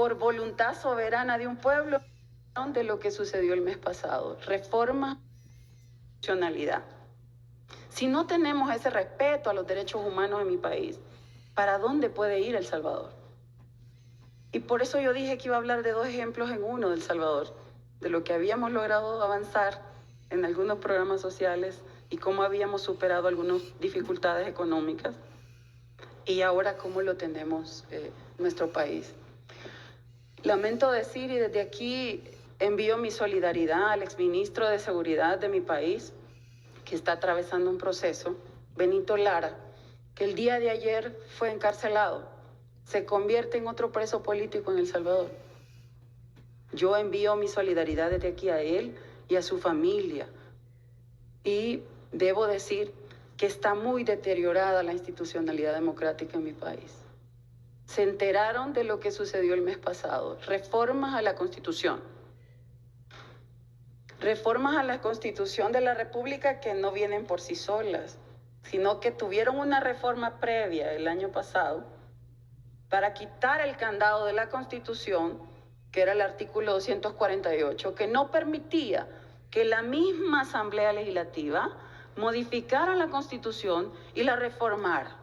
por voluntad soberana de un pueblo de lo que sucedió el mes pasado. Reforma, funcionalidad. Si no tenemos ese respeto a los derechos humanos en mi país, ¿para dónde puede ir El Salvador? Y por eso yo dije que iba a hablar de dos ejemplos en uno de El Salvador, de lo que habíamos logrado avanzar en algunos programas sociales y cómo habíamos superado algunas dificultades económicas y ahora cómo lo tenemos nuestro país. Lamento decir, y desde aquí envío mi solidaridad al exministro de Seguridad de mi país, que está atravesando un proceso, Benito Lara, que el día de ayer fue encarcelado, se convierte en otro preso político en El Salvador. Yo envío mi solidaridad desde aquí a él y a su familia. Y debo decir que está muy deteriorada la institucionalidad democrática en mi país. Se enteraron de lo que sucedió el mes pasado. Reformas a la Constitución. Reformas a la Constitución de la República que no vienen por sí solas, sino que tuvieron una reforma previa el año pasado para quitar el candado de la Constitución, que era el artículo 248, que no permitía que la misma Asamblea Legislativa modificara la Constitución y la reformara.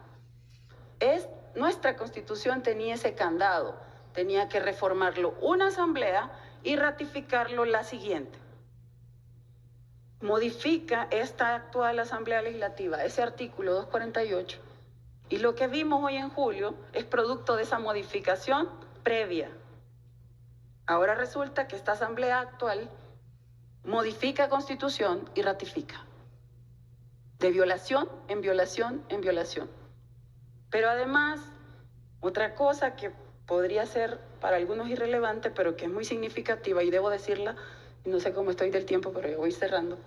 Nuestra Constitución tenía ese candado, tenía que reformarlo una Asamblea y ratificarlo la siguiente. Modifica esta actual Asamblea Legislativa, ese artículo 248, y lo que vimos hoy en julio es producto de esa modificación previa. Ahora resulta que esta Asamblea actual modifica Constitución y ratifica. De violación en violación en violación. Pero además, otra cosa que podría ser para algunos irrelevante, pero que es muy significativa, y debo decirla, no sé cómo estoy del tiempo, pero yo voy cerrando.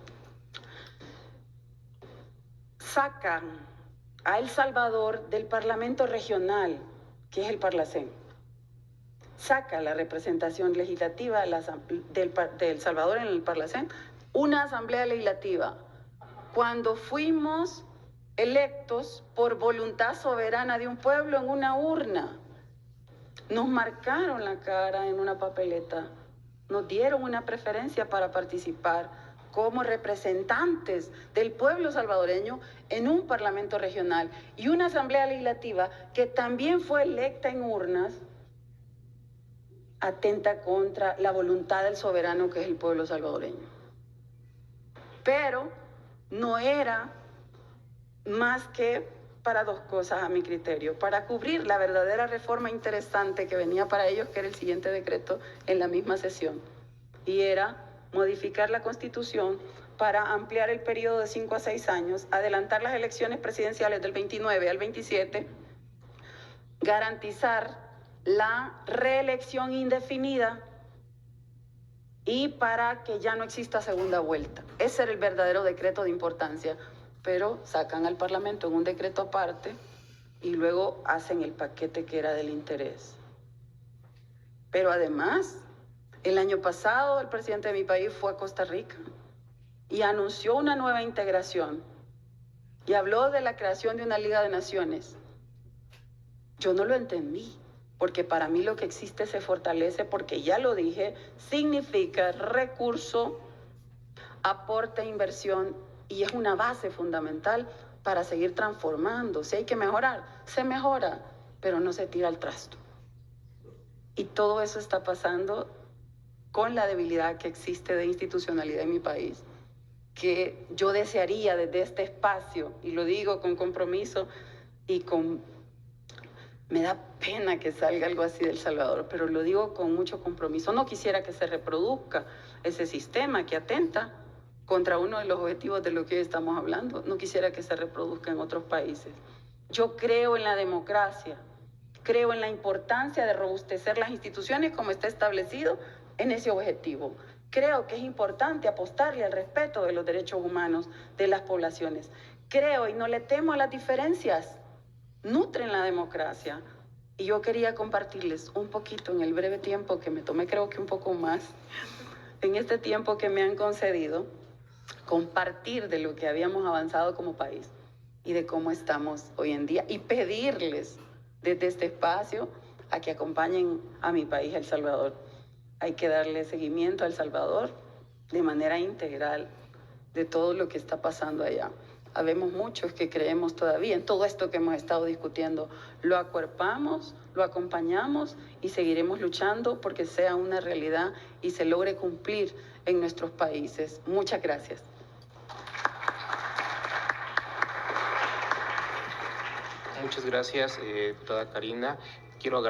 Sacan a El Salvador del Parlamento Regional, que es el Parlacén. Saca la representación legislativa de El Salvador en el Parlacén, una asamblea legislativa. Cuando fuimos electos por voluntad soberana de un pueblo en una urna, nos marcaron la cara en una papeleta, nos dieron una preferencia para participar como representantes del pueblo salvadoreño en un parlamento regional y una asamblea legislativa que también fue electa en urnas, atenta contra la voluntad del soberano que es el pueblo salvadoreño. Pero no era más que para dos cosas a mi criterio, para cubrir la verdadera reforma interesante que venía para ellos, que era el siguiente decreto en la misma sesión, y era modificar la Constitución para ampliar el periodo de 5 a 6 años, adelantar las elecciones presidenciales del 29 al 27, garantizar la reelección indefinida y para que ya no exista segunda vuelta. Ese era el verdadero decreto de importancia, pero sacan al Parlamento en un decreto aparte y luego hacen el paquete que era del interés. Pero además, el año pasado el presidente de mi país fue a Costa Rica y anunció una nueva integración y habló de la creación de una Liga de Naciones. Yo no lo entendí, porque para mí lo que existe se fortalece, porque ya lo dije, significa recurso, aporte, inversión, y es una base fundamental para seguir transformando. Si hay que mejorar, se mejora, pero no se tira al trasto. Y todo eso está pasando con la debilidad que existe de institucionalidad en mi país, que yo desearía desde este espacio, y lo digo con compromiso y me da pena que salga algo así de El Salvador, pero lo digo con mucho compromiso. No quisiera que se reproduzca ese sistema que atenta contra uno de los objetivos de lo que hoy estamos hablando. No quisiera que se reproduzca en otros países. Yo creo en la democracia, creo en la importancia de robustecer las instituciones como está establecido en ese objetivo. Creo que es importante apostarle al respeto de los derechos humanos de las poblaciones. Creo y no le temo a las diferencias, nutren la democracia. Y yo quería compartirles un poquito en el breve tiempo que me tomé, creo que un poco más, en este tiempo que me han concedido, compartir de lo que habíamos avanzado como país y de cómo estamos hoy en día y pedirles desde este espacio a que acompañen a mi país, El Salvador. Hay que darle seguimiento a El Salvador de manera integral de todo lo que está pasando allá. Habemos muchos que creemos todavía en todo esto que hemos estado discutiendo. Lo acuerpamos, lo acompañamos y seguiremos luchando porque sea una realidad y se logre cumplir en nuestros países. Muchas gracias. Muchas gracias, diputada Karina. Quiero